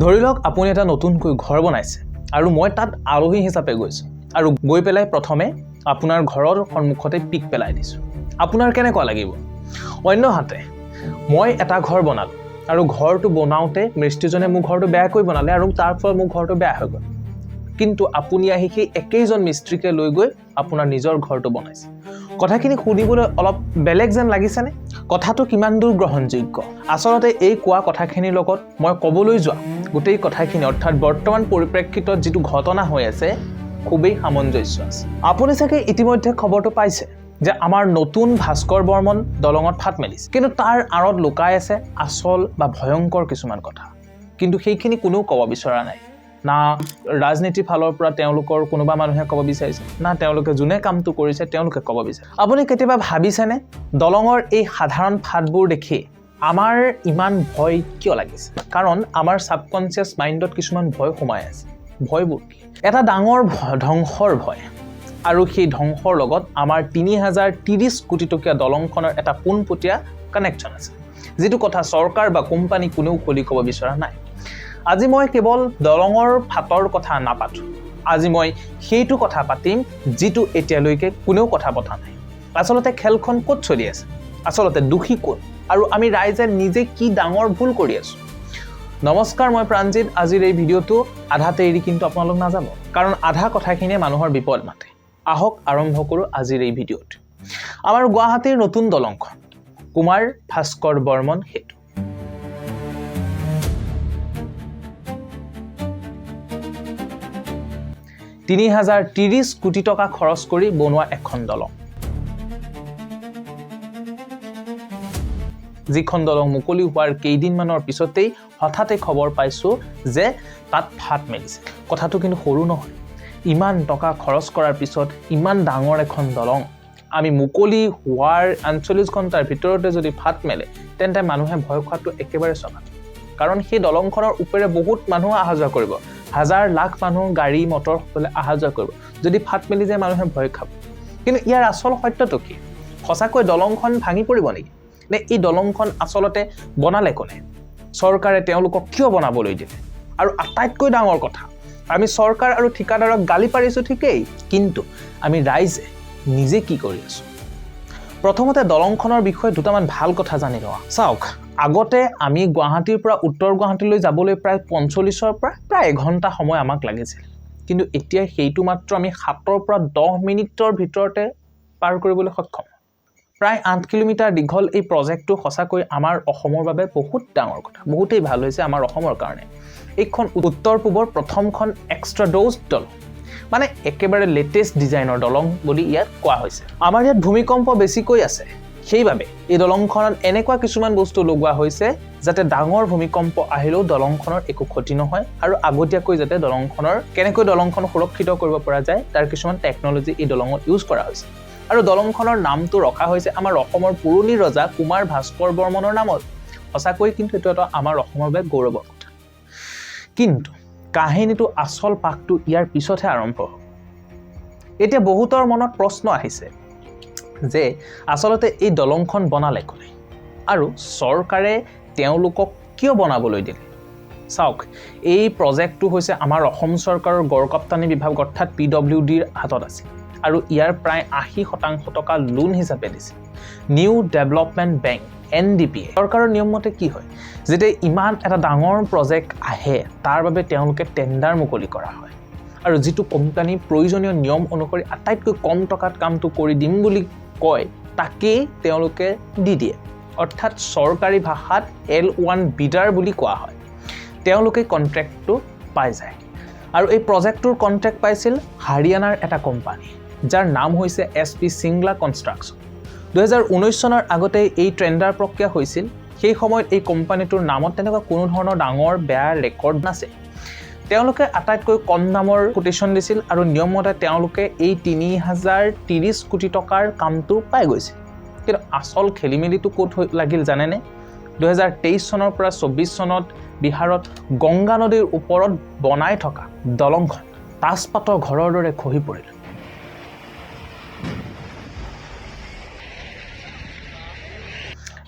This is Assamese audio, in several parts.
ধৰি লওক আপুনি এটা নতুনকৈ ঘৰ বনাইছে আৰু মই তাত আলহী হিচাপে গৈছোঁ আৰু গৈ পেলাই প্ৰথমে আপোনাৰ ঘৰৰ সন্মুখতে পিক পেলাই দিছোঁ। আপোনাৰ কেনেকুৱা লাগিব? অন্যহাতে মই এটা ঘৰ বনালোঁ আৰু ঘৰটো বনাওঁতে মিস্ত্ৰীজনে মোৰ ঘৰটো বেয়াকৈ বনালে আৰু তাৰ ফলত মোৰ ঘৰটো বেয়া হৈ গ'ল। কিন্তু আপুনি আহি সেই একেইজন মিস্ত্ৰীকে লৈ গৈ আপোনাৰ নিজৰ ঘৰটো বনাইছে। কথাখিনি শুনিবলৈ অলপ বেলেগ যেন লাগিছেনে? কথাটো কিমান দূৰ গ্ৰহণযোগ্য? আচলতে এই কোৱা কথাখিনিৰ লগত মই ক'বলৈ যোৱা গোটেই কথাখিনি অৰ্থাৎ বৰ্তমান পৰিপ্ৰেক্ষিতত যিটো ঘটনা হৈ আছে খুবেই সামঞ্জস্য আছে। আপুনি চাগে ইতিমধ্যে খবৰটো পাইছে যে আমাৰ নতুন ভাস্কৰ বৰ্মন দলঙত ফাট মেলিছে, কিন্তু তাৰ আঁৰত লুকাই আছে আচল বা ভয়ংকৰ কিছুমান কথা। কিন্তু সেইখিনি কোনেও ক'ব বিচৰা নাই। না ৰাজনীতিৰ ফালৰ পৰা তেওঁলোকৰ কোনোবা মানুহে ক'ব বিচাৰিছে, না তেওঁলোকে যোনে কামটো কৰিছে তেওঁলোকে ক'ব বিচাৰে। আপুনি কেতিয়াবা ভাবিছেনে দলঙৰ এই সাধাৰণ ফাটবোৰ দেখি আমাৰ ইমান ভয় কিয় লাগিছে? কাৰণ আমাৰ ছাবকনচিয়াছ মাইণ্ডত কিছুমান ভয় সোমাই আছে। ভয়বোৰ কি? এটা ডাঙৰ ধ্বংসৰ ভয়, আৰু সেই ধ্বংসৰ লগত আমাৰ ৩০৩০ কোটি টকীয়া দলংখনৰ এটা পোনপটীয়া কানেকশ্যন আছে, যিটো কথা চৰকাৰ বা কোম্পানী কোনেও খুলি ক'ব বিচৰা নাই। আজি মই কেৱল দলঙৰ ফাটৰ কথা নাপাতোঁ, আজি মই সেইটো কথা পাতিম যিটো এতিয়ালৈকে কোনেও কথা পতা নাই। আচলতে খেলখন ক'ত চলি আছে? আচলতে দোষী কোন? আৰু আমি ৰাইজে নিজে কি ডাঙৰ ভুল কৰি আছোঁ? নমস্কাৰ, মই প্ৰাণজিৎ। আজিৰ এই ভিডিঅ'টো আধাতে এৰি কিন্তু আপোনালোক নাযাব, কাৰণ আধা কথাখিনিয়ে মানুহৰ বিপদ মাতে। আহক আৰম্ভ কৰোঁ আজিৰ এই ভিডিঅ'টো। আমাৰ গুৱাহাটীৰ নতুন দলংখন কুমাৰ ভাস্কৰ বৰ্মন সেতু। $৩০৩০ কোটি টকা খৰচ কৰি বনোৱা এখন দলং, যিখন দলং মুকলি হোৱাৰ কেইদিনমানৰ পিছতেই হঠাতে খবৰ পাইছোঁ যে তাত ফাট মেলিছে। কথাটো কিন্তু সৰু নহয়। ইমান টকা খৰচ কৰাৰ পিছত ইমান ডাঙৰ এখন দলং আমি মুকলি হোৱাৰ ৪৮ ঘণ্টাৰ ভিতৰতে যদি ফাট মেলে, তেন্তে মানুহে ভয় খোৱাটো একেবাৰে স্বাভাৱিক। কাৰণ সেই দলংখনৰ ওপৰে বহুত মানুহ অহা যোৱা কৰিব, হাজাৰ লাখ মানুহ গাড়ী মটৰ সকলে অহা যোৱা কৰিব। যদি ফাট মেলি যায় মানুহে ভয় খাব। কিন্তু ইয়াৰ আচল সত্যটো কি? সঁচাকৈ দলংখন ভাঙি পৰিব নেকি? নে এই দলংখন আচলতে বনালে কোনে? চৰকাৰে তেওঁলোকক কিয় বনাবলৈ দিলে? আৰু আটাইতকৈ ডাঙৰ কথা, আমি চৰকাৰ আৰু ঠিকাদাৰক গালি পাৰিছোঁ ঠিকেই, কিন্তু আমি ৰাইজে নিজে কি কৰি আছোঁ? প্ৰথমতে দলংখনৰ বিষয়ে দুটামান ভাল কথা জানি লোৱা। চাওক, আগতে আমি গুৱাহাটীৰ পৰা উত্তৰ গুৱাহাটীলৈ যাবলৈ প্ৰায় ৪৫-ৰ পৰা প্ৰায় এঘণ্টা সময় আমাক লাগিছিল, কিন্তু এতিয়া সেইটো মাত্ৰ আমি 7-ৰ পৰা 10 মিনিটৰ ভিতৰতে পাৰ কৰিবলৈ সক্ষম। প্ৰায় 8 কিলোমিটাৰ দীঘল এই প্ৰজেক্টটো সঁচাকৈ আমাৰ অসমৰ বাবে বহুত ডাঙৰ কথা, বহুতেই ভাল হৈছে আমাৰ অসমৰ কাৰণে। এইখন উত্তৰ পূবৰ প্ৰথমখন এক্সট্ৰা ড'জ দলং, মানে একেবাৰে লেটেষ্ট ডিজাইনৰ দলং বুলি ইয়াত কোৱা হৈছে। আমাৰ ইয়াত ভূমিকম্প বেছিকৈ আছে, সেইবাবে এই দলংখনত এনেকুৱা কিছুমান বস্তু লগোৱা হৈছে যাতে ডাঙৰ ভূমিকম্প আহিলেও দলংখনৰ একো ক্ষতি নহয়, আৰু আগতীয়াকৈ যাতে কেনেকৈ দলংখন সুৰক্ষিত কৰিব পৰা যায় তাৰ কিছুমান টেকন'লজি এই দলঙত ইউজ কৰা হৈছে। আৰু দলংখনৰ নামটো ৰখা হৈছে আমাৰ অসমৰ পুৰণি ৰজা কুমাৰ ভাস্কৰ বৰ্মনৰ নামত। সঁচাকৈ কিন্তু এইটো এটা আমাৰ অসমৰ বাবে গৌৰৱৰ কথা। কিন্তু কাহিনীটো আচল পাকটো ইয়াৰ পিছতহে আৰম্ভ হ'ব। এতিয়া বহুতৰ মনত প্ৰশ্ন আহিছে যে আচলতে এই দলংখন বনালে কোনে আৰু চৰকাৰে তেওঁলোকক কিয় বনাবলৈ দিলে? চাওক, এই প্ৰজেক্টটো হৈছে আমাৰ অসম চৰকাৰৰ গড়কাপ্তানি বিভাগ অৰ্থাৎ PWDৰ হাতত আছে, আৰু ইয়াৰ প্ৰায় ৮০% টকা লোন হিচাপে দিছে নিউ ডেভেলপমেণ্ট বেংক NDP। চৰকাৰৰ নিয়ম মতে কি হয়, যেতিয়া ইমান এটা ডাঙৰ প্ৰজেক্ট আহে তাৰ বাবে তেওঁলোকে টেণ্ডাৰ মুকলি কৰা হয়, আৰু যিটো কোম্পানী প্ৰয়োজনীয় নিয়ম অনুসৰি আটাইতকৈ কম টকাত কামটো কৰি দিম বুলি কয় তাকেই তেওঁলোকে দি দিয়ে। অৰ্থাৎ চৰকাৰী ভাষাত L1 বিডাৰ বুলি কোৱা হয়। তেওঁলোকে কণ্ট্ৰেক্টটো পাই যায়, আৰু এই প্ৰজেক্টটোৰ কণ্ট্ৰেক্ট পাইছিল হাৰিয়ানাৰ এটা কোম্পানী যাৰ নাম হৈছে SP সিংলা কনষ্ট্ৰাকশ্যন। 2019 চনৰ আগতে এই টেণ্ডাৰ প্ৰক্ৰিয়া হৈছিল। সেই সময়ত এই কোম্পানীটোৰ নামত তেনেকুৱা কোনো ধৰণৰ ডাঙৰ বেয়া ৰেকৰ্ড নাছিল। তেওঁলোকে আটাইতকৈ কম দামৰ কোটেশ্যন দিছিল, আৰু নিয়মমতে তেওঁলোকে এই ৩০৩০ কোটি টকাৰ কামটো পাই গৈছিল। কিন্তু আচল খেলিমেলিটো ক'ত লাগিল জানেনে? 2023 চনৰ পৰা 24 চনত বিহাৰত গংগা নদীৰ ওপৰত বনাই থকা দলংখন তাজপাতৰ ঘৰৰ দৰে খহি পৰিল।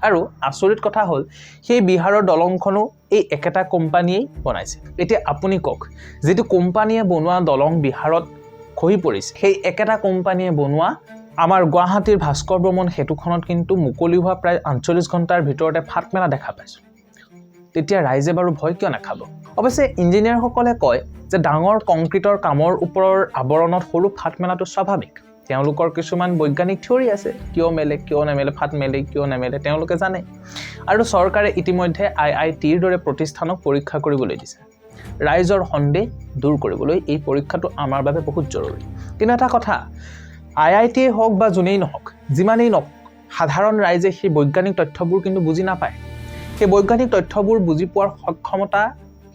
আৰু আচৰিত কথা হ'ল সেই বিহাৰৰ দলংখনো এই একেটা কোম্পানীয়ে বনাইছে এতিয়া আপুনি কওক যেটো কোম্পানীয়ে বনোৱা দলং বিহাৰত খহি পৰিছে সেই একেটা কোম্পানীয়ে বনোৱা আমাৰ গুৱাহাটীৰ ভাস্কৰ বৰ্মন সেতুখনত কিন্তু মুকলি হোৱা প্ৰায় 48 ঘণ্টাৰ ভিতৰতে ফাট মেলা দেখা পাইছো তেতিয়া ৰাইজে বাৰু ভয় কিয় নাখাব অৱশ্যে ইঞ্জিনিয়াৰসকলে কয় যে ডাঙৰ কংক্ৰিটৰ কামৰ ওপৰৰ আৱৰণত সৰু ফাট মেলাটো স্বাভাৱিক তেওঁলোকৰ কিছুমান বৈজ্ঞানিক থিয়ৰি আছে কিয় মেলে কিয় নামেলে ফাট মেলে কিয় নামেলে তেওঁলোকে জানে আৰু চৰকাৰে ইতিমধ্যে IITৰ দৰে প্ৰতিষ্ঠানক পৰীক্ষা কৰিবলৈ দিছে ৰাইজৰ সন্দেহ দূৰ কৰিবলৈ এই পৰীক্ষাটো আমাৰ বাবে বহুত জৰুৰী কিন্তু এটা কথা IIT হওক বা যোনেই নহওক যিমানেই নহওক সাধাৰণ ৰাইজে সেই বৈজ্ঞানিক তথ্যবোৰ কিন্তু বুজি নাপায় সেই বৈজ্ঞানিক তথ্যবোৰ বুজি পোৱাৰ সক্ষমতা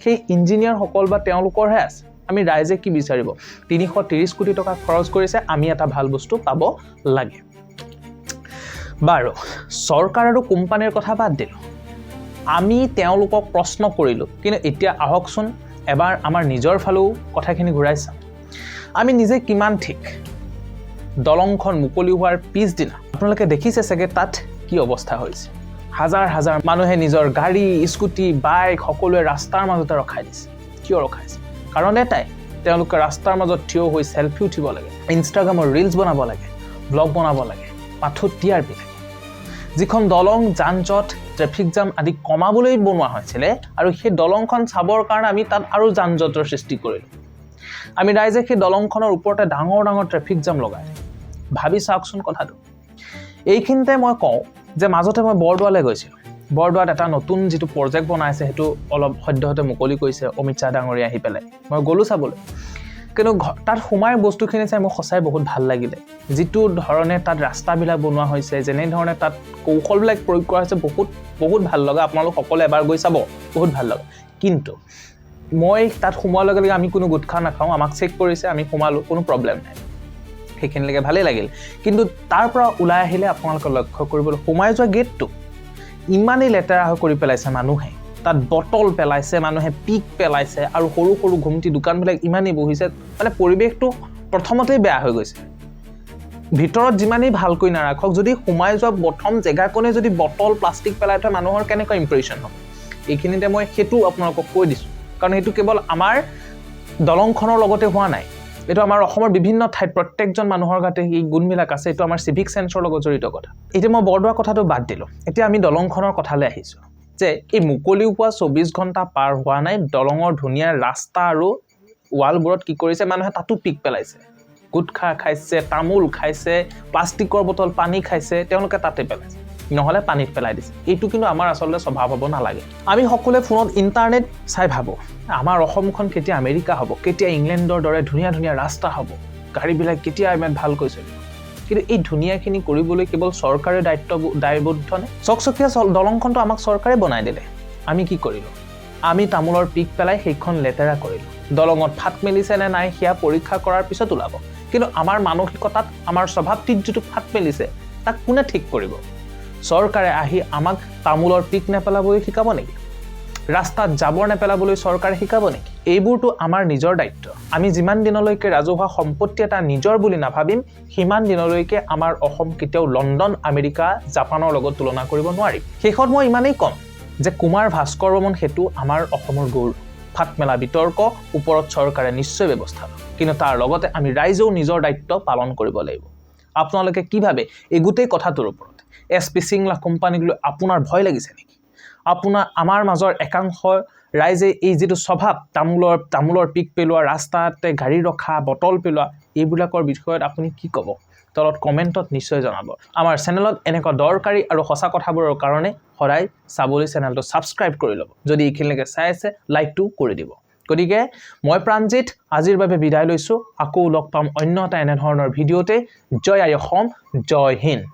সেই ইঞ্জিনিয়াৰসকল বা তেওঁলোকৰহে আছে আমি ৰাইজে কি বিচাৰিব 330 কোটি টকা খৰচ কৰিছে আমি এটা ভাল বস্তু পাব লাগে বাৰু চৰকাৰ আৰু কোম্পানীৰ কথা বাদ দিলো আমি তেওঁলোকক প্ৰশ্ন কৰিলো কিন্তু এতিয়া আহকচোন এবাৰ আমাৰ নিজৰ ফালেও কথাখিনি ঘূৰাই চাম আমি নিজে কিমান ঠিক দলংখন মুকলি হোৱাৰ পিছদিনা আপোনালোকে দেখিছে চাগে তাত কি অৱস্থা হৈছে হাজাৰ হাজাৰ মানুহে নিজৰ গাড়ী স্কুটি বাইক সকলোৱে ৰাস্তাৰ মাজতে ৰখাই দিছে কিয় ৰখাইছে কাৰণ এটাই তেওঁলোকে ৰাস্তাৰ মাজত থিয় হৈ সেলফি উঠিব লাগে ইনষ্টাগ্ৰামৰ ৰিলছ বনাব লাগে ব্লগ বনাব লাগে পাথুত টিআৰপি লাগে যিখন দলং যান-জঁট ট্ৰেফিক জাম আদি কমাবলৈ বনোৱা হৈছিল আৰু সেই দলংখন চাবৰ কাৰণে আমি তাত আৰু যান-জঁটৰ সৃষ্টি কৰিলো আমি ৰাইজে সেই দলংখনৰ ওপৰতে ডাঙৰ ডাঙৰ ট্ৰেফিক জাম লগাই ভাবি চাওকচোন কথাটো এইখিনিতে মই কওঁ যে মাজতে মই বৰদোৱালৈ গৈছিলোঁ বৰদোৱাত এটা নতুন যেটো প্ৰজেক্ট বনাইছে হেতু অলপ সদ্যহতে মুকলি কৰিছে অমিত শাহ ডাঙৰীয়া আহি পেলাই মই গলো চাবলৈ কিন্তু তাত সোমাই বস্তুখিনি চাই মই সঁচাই বহুত ভাল লাগিলে যেটো ধৰণে তাত ৰাস্তাবিলাক বনোৱা হৈছে যেনে ধৰণে তাত কৌশলবিলাক প্ৰয়োগ কৰা হৈছে বহুত ভাল লগা আপোনালোক সকলে এবাৰ গৈ চাব বহুত ভাল লগা কিন্তু মই তাত সোমোৱাৰ লগে লগে আমি কোনো গুটখা নাখাওঁ আমাক চেক কৰিছে আমি সোমালো কোনো প্ৰবলেম নাই সেইখিনিলৈকে ভালেই লাগিল কিন্তু তাৰ পৰা ওলাই আহিলে আপোনালোকে লক্ষ্য কৰিবলৈ সোমাই যোৱা গেটটো ইমানেই লেতেৰা হৈ কৰি পেলাইছে মানুহে তাত বটল পেলাইছে মানুহে পিক পেলাইছে আৰু সৰু সৰু ঘুমটি দোকানবিলাক ইমানেই বহিছে মানে পৰিৱেশটো প্ৰথমতেই বেয়া হৈ গৈছে ভিতৰত যিমানেই ভালকৈ নাৰাখক যদি সোমাই যোৱা প্ৰথম জেগাকনে যদি বটল প্লাষ্টিক পেলাই থয় মানুহৰ কেনেকৈ ইমপ্ৰেছন হ'ব এইখিনিতে মই হেতু আপোনালোকক কৈ দিছো কাৰণ হেতু কেৱল আমাৰ দলংখনৰ লগতে হোৱা নাই এটো আমাৰ অসমৰ বিভিন্ন ঠাইত প্ৰত্যেকজন মানুহৰ গাতে এই গুণবিলাক আছে এটো আমাৰ সিভিক সেন্সৰ লগত জড়িত কথা এতিয়া মই বৰদোৱা কথাটো বাদ দিলো এতিয়া আমি দলংখনৰ কথালৈ আহিছো যে এই মুকলি হোৱা 24 ঘণ্টা পাৰ হোৱা নাই দলঙৰ ধুনীয়া ৰাস্তা আৰু ওয়ালবোৰত কি কৰিছে মানুহে তাতো পিক পেলাইছে গুটখা খাইছে তামুল খাইছে প্লাষ্টিকৰ বটল পানী খাইছে তেওঁলোকে তাতে পেলাইছে নহলে পানীত পেলাই দিছে এইটো কিন্তু আমাৰ আসলে স্বভাৱ হ'ব নালাগে আমি সকলোৱে ফোনত ইন্টাৰনেট চাই ভাবো আমাৰ অসমখন কেতিয়া আমেৰিকা হ'ব কেতিয়া ইংলেণ্ডৰ দৰে ধুনীয়া ধুনীয়া ৰাস্তা হ'ব গাড়ীবিলাক কেতিয়া ইমান ভালকৈ চলিব কিন্তু এই ধুনীয়াখিনি কৰিবলৈ কেৱল চৰকাৰে দায়বদ্ধ নে চকচকীয়া দলংখনটো আমাক চৰকাৰে বনাই দিলে আমি কি কৰিলো আমি তামুলৰ পিক পেলাই সেইখন লেতেৰা কৰিলো দলঙত ফাট মেলিছে নে নাই হিয়া পৰীক্ষা কৰাৰ পিছত ওলাব কিন্তু আমাৰ মানসিকতাত আমাৰ স্বভাৱটিত যেটো ফাট মেলিছে তাক কোনে ঠিক কৰিব চৰকাৰে আহি আমাক তামুলৰ পিক নেপেলাবলৈ শিকাব নেকি ৰাস্তাত জাবৰ নেপেলাবলৈ চৰকাৰে শিকাব নেকি এইবোৰটো আমাৰ নিজৰ দায়িত্ব আমি যিমান দিনলৈকে ৰাজহুৱা সম্পত্তি এটা নিজৰ বুলি নাভাবিম সিমান দিনলৈকে আমাৰ অসম কেতিয়াও লণ্ডন আমেৰিকা জাপানৰ লগত তুলনা কৰিব নোৱাৰি শেষত মই ইমানেই কম যে কুমাৰ ভাস্কৰ বৰ্মন হেতু আমাৰ অসমৰ গৌৰৱ ফাটমেলা বিতৰ্ক ওপৰত চৰকাৰে নিশ্চয় ব্যৱস্থা লয় কিন্তু তাৰ লগতে আমি ৰাইজেও নিজৰ দায়িত্ব পালন কৰিব লাগিব আপোনালোকে কি ভাবে এই গোটেই কথাটোৰ ওপৰত এছপি সিংলা কোম্পানীক লৈ আপোনাৰ ভয় লাগিছে নেকি আপোনাৰ আমাৰ মাজৰ একাংশ ৰাইজে এই যেটো স্বভাৱ তামুলৰ পিক পেলোৱা ৰাস্তাতে গাড়ী ৰখা বটল পেলোৱা এইবিলাকৰ বিষয়ত আপুনি কি ক'ব তলত কমেন্টত নিশ্চয় জনাব আমাৰ চেনেলত এনেকুৱা দৰকাৰী আৰু সঁচা কথাবোৰৰ কাৰণে সদায় চাবলৈ চেনেলটো সাবস্ক্ৰাইব কৰি ল'ব যদি এইখিনিলৈকে চাই আছে লাইকটো কৰি দিব গতিকে মই প্ৰাণজিত আজিৰ বাবে বিদায় লৈছো আকৌ লগ পাম অন্য এটা এনে ধৰণৰ ভিডিঅতে জয় আই অসম জয় হিন্দ